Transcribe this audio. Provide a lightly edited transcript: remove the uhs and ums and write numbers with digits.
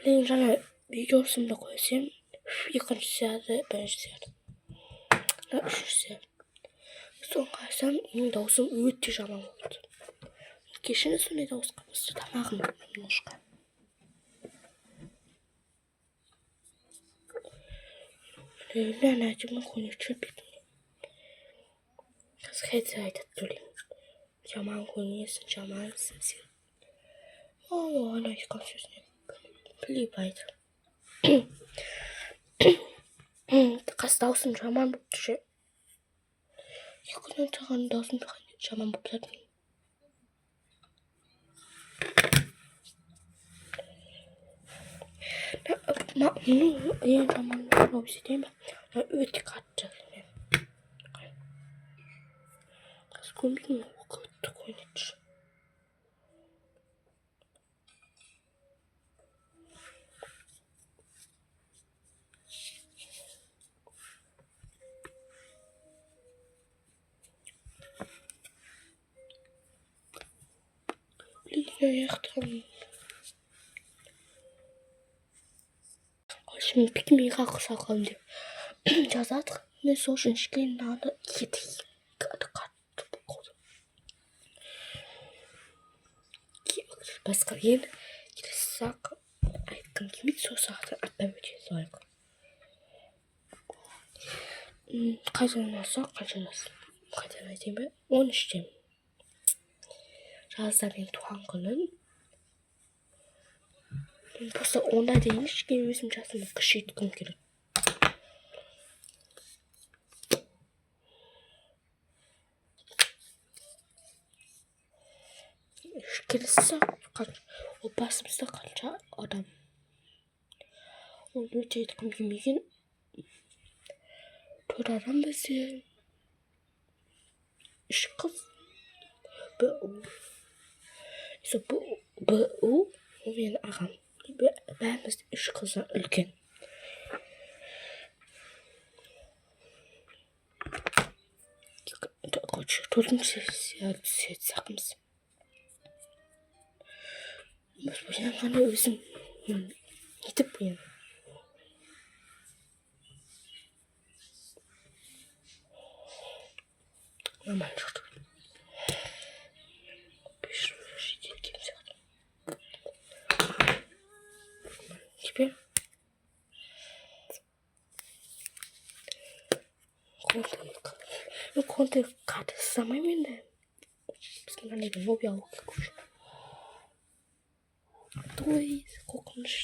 Блин, жана видеосunda koysam, ikkinchi seriyada, birinchi seriyada. Üçüncü seriyada. So'ng qarasam, uning davosi o'ta yomon bo'ldi. Kechini sunday davos qilibdi, tamog'im немножко. Блин, найдем хуйню, что пить. Хотя этот блин. Жаман хуйня, жаман совсем. О, она и как все с ней. Плевает. Так остался жаман вообще. Я куда-то должен жаман вообще. Я жаман вообще тема. На эти карты. Сколько много такой нет. Блин, там. Şimdi pikniğe kalksak önce. Yazat ne sorun şikayet nada yedi. Kadı. Басқа ел келсақ айтқым келмейді, сол сағатта аттап өте салайық. Қайдан алсақ қаншадан айтайын ба? 13-тен. Жазда менің туған күнім. Просто онда дейін ешкім өзім жасымды күшейткім келеді. Келсе ол басымызда қанша адам. Ол өте айтқым келмеген. 4 адам бізде. 3 қыз. Бұл менің ағам. Бәріміз 3 қыздан үлкен. Төртінші сақымыз. Біз бұян ғана өзім етіп бұян. Нормально жүрді. Теперь конты карты самыми, да? Посмотрели, в объяву какую-то. То есть, сколько он